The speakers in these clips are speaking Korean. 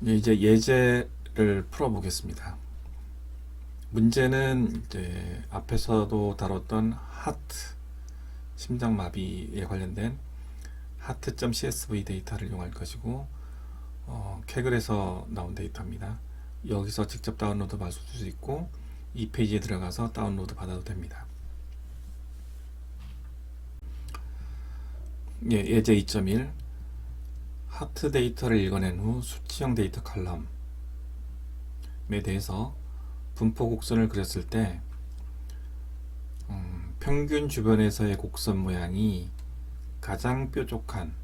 이제 예제를 풀어보겠습니다. 문제는 이제 앞에서도 다뤘던 하트, 심장마비에 관련된 하트.csv 데이터를 이용할 것이고, 캐글에서 나온 데이터입니다. 여기서 직접 다운로드 받을 수 있고, 이 페이지에 들어가서 다운로드 받아도 됩니다. 예제 2.1 하트 데이터를 읽어낸 후 수치형 데이터 칼럼에 대해서 분포 곡선을 그렸을 때 평균 주변에서의 곡선 모양이 가장 뾰족한,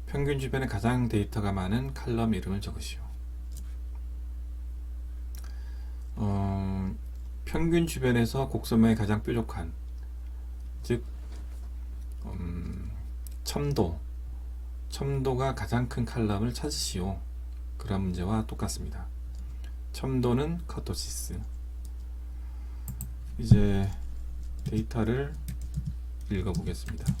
평균 주변에 가장 데이터가 많은 칼럼 이름을 적으시오. 평균 주변에서 곡선 모양이 가장 뾰족한, 즉 첨도가 가장 큰 칼럼을 찾으시오. 그런 문제와 똑같습니다. 첨도는 커토시스. 이제 데이터를 읽어보겠습니다.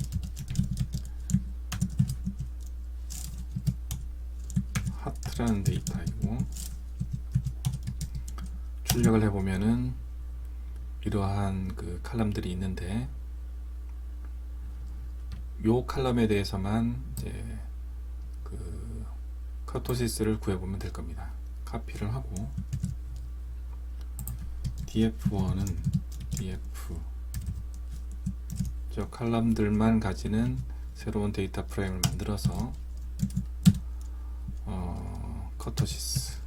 하트라는 데이터이고, 출력을 해보면은 이러한 그 칼럼들이 있는데, 요 칼럼에 대해서만 이제 그 커토시스를 구해보면 될 겁니다. 카피를 하고 df1은 df 저 칼럼들만 가지는 새로운 데이터 프레임을 만들어서 커토시스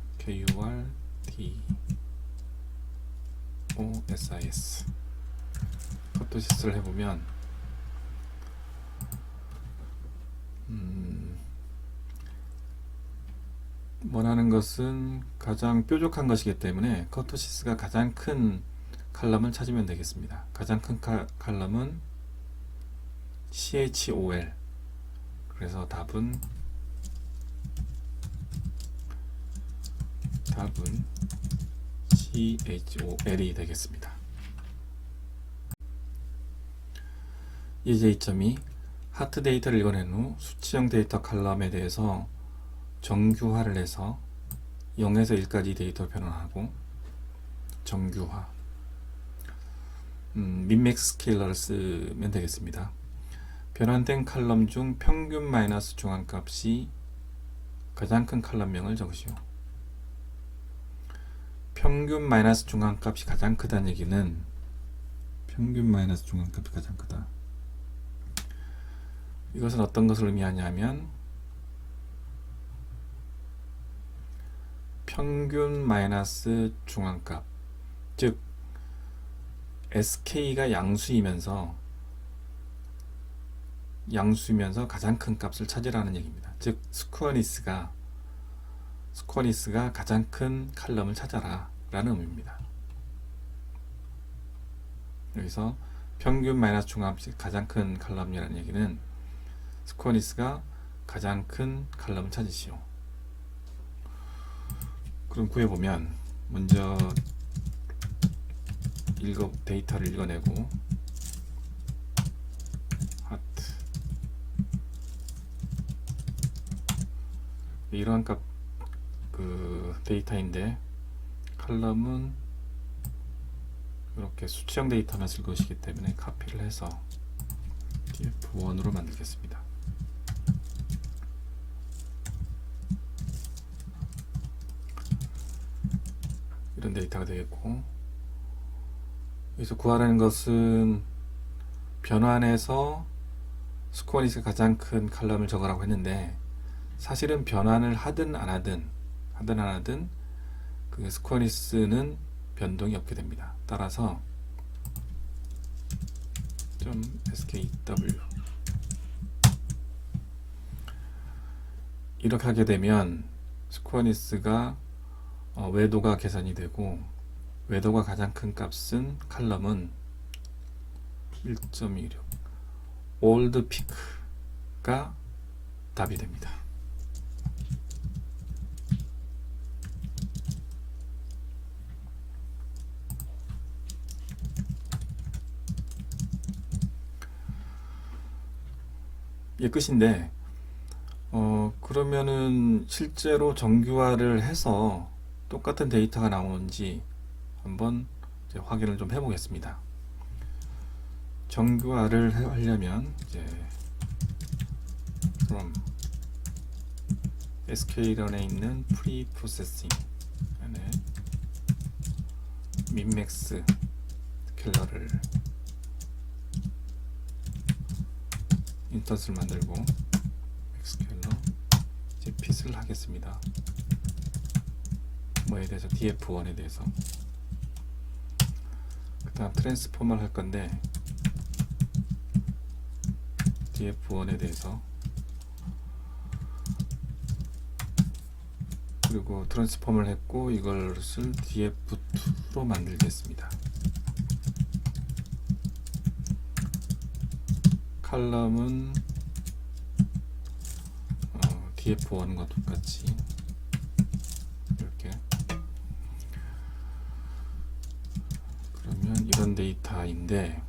kurtosis 커토시스를 해보면 원하는 것은 가장 뾰족한 것이기 때문에 커토시스가 가장 큰 칼럼을 찾으면 되겠습니다. 가장 큰 칼럼은 CHOL. 그래서 답은 CHOL이 되겠습니다. 예제 2.2 하트 데이터를 읽어낸 후 수치형 데이터 칼럼에 대해서 정규화를 해서 0에서 1까지 데이터 변환하고, 정규화, 민맥스 스케일러를 쓰면 되겠습니다. 변환된 칼럼 중 평균 마이너스 중앙값이 가장 큰 칼럼명을 적으시오. 평균 마이너스 중앙값이 가장 크다는 얘기는 평균 마이너스 중앙값이 가장 크다. 이것은 어떤 것을 의미하냐면 평균 마이너스 중앙값, 즉 SK가 양수이면서 가장 큰 값을 찾으라는 얘기입니다. 즉 스퀘어니스가 가장 큰 칼럼을 찾아라 라는 의미입니다. 여기서 평균 마이너스 중앙값이 가장 큰 칼럼이라는 얘기는 스퀘어니스가 가장 큰 칼럼을 찾으시오. 그럼 구해보면 먼저 데이터를 읽어내고 하트 이러한 데이터인데, 칼럼은 이렇게 수치형 데이터만 쓸 것이기 때문에 카피를 해서 df1으로 만들겠습니다. 이런 데이터가 되겠고, 여기서 구하라는 것은 변환해서 스퀘어니스가 가장 큰 칼럼을 적으라고 했는데, 사실은 변환을 하든 안 하든 그 스퀘어니스는 변동이 없게 됩니다. 따라서 .skw 이렇게 하게 되면 스퀘어니스가 외도가 계산이 되고, 외도가 가장 큰 값은 칼럼은 1.26 올드 피크가 답이 됩니다. 이게 끝인데, 그러면은 실제로 정규화를 해서 똑같은 데이터가 나오는지 한번 이제 확인을 좀 해보겠습니다. 정규화를 하려면 이제 from sklearn에 있는 preprocessing 안에 민맥스 스케일러를 인턴스를 만들고 스케일러 이제 핏을 하겠습니다. 뭐에 대해서 df1에 대해서 그 다음 트랜스포머를 할 건데 df1에 대해서 그리고 트랜스폼을 했고 이것을 df2로 만들겠습니다. 칼럼은 df1과 똑같이 이렇게 그러면 이런 데이터인데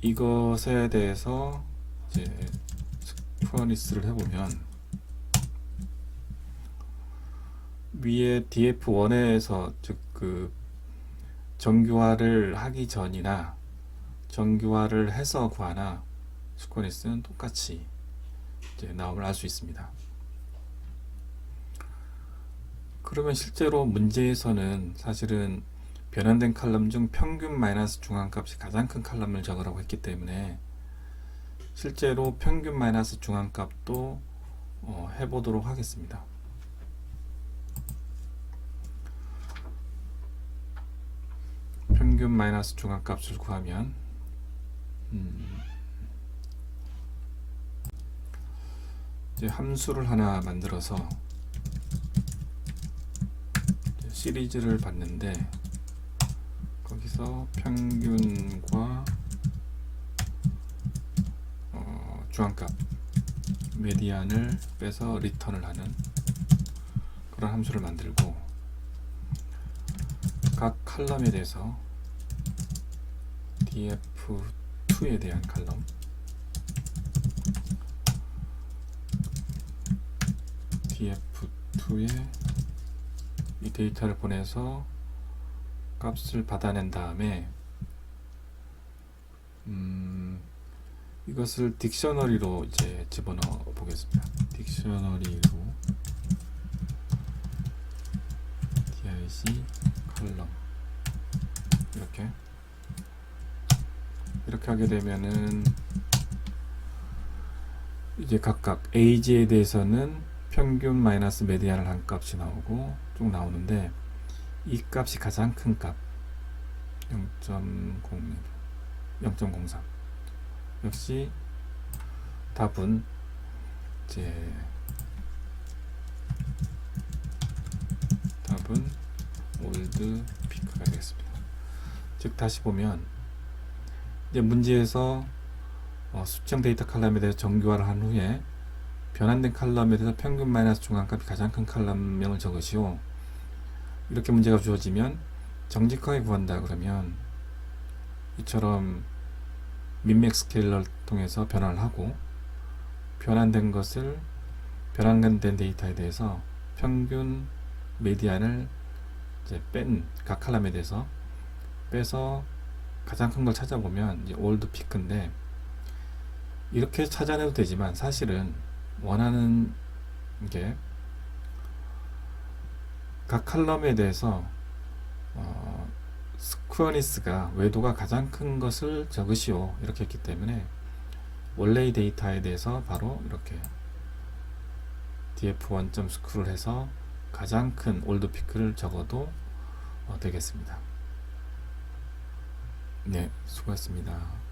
이것에 대해서 이제 스쿼니스를 해보면 위에 df1에서 즉 그 정규화를 하기 전이나 정규화를 해서 구하나 스쿼니스는 똑같이 이제 나옴을 알 수 있습니다. 그러면 실제로 문제에서는 사실은 변환된 칼럼 중 평균 마이너스 중앙값이 가장 큰 칼럼을 적으라고 했기 때문에 실제로 평균 마이너스 중앙값도 해보도록 하겠습니다. 평균 마이너스 중앙값을 구하면 이제 함수를 하나 만들어서 시리즈를 봤는데 거기서 평균과 중앙값 메디안을 빼서 리턴을 하는 그런 함수를 만들고 각 칼럼에 대해서 df2에 대한 칼럼 df2에 이 데이터를 보내서 값을 받아낸 다음에 이것을 딕셔너리로 이제 집어넣어 보겠습니다. 딕셔너리로 dic 칼럼 이렇게 하게 되면은 이제 각각 age에 대해서는 평균 마이너스 메디안을 한 값이 나오고 쭉 나오는데 이 값이 가장 큰 값 0.03 역시 답은 이제 올드 피크가 되겠습니다. 즉 다시 보면 이제 문제에서 수정 데이터 칼럼에 대해서 정규화를 한 후에 변환된 칼럼에 대해서 평균 마이너스 중앙값이 가장 큰 칼럼명을 적으시오. 이렇게 문제가 주어지면 정직하게 구한다 그러면 이처럼 민맥스 스케일러를 통해서 변환을 하고 변환된 데이터에 대해서 평균 메디안을 이제 뺀 각 칼럼에 대해서 빼서 가장 큰 걸 찾아보면 이제 올드 피크인데 이렇게 찾아내도 되지만 사실은 원하는 게 각 칼럼에 대해서 스퀘어니스가 외도가 가장 큰 것을 적으시오 이렇게 했기 때문에 원래의 데이터에 대해서 바로 이렇게 df1.scroll 해서 가장 큰 올드 피크를 적어도 되겠습니다. 네, 수고했습니다.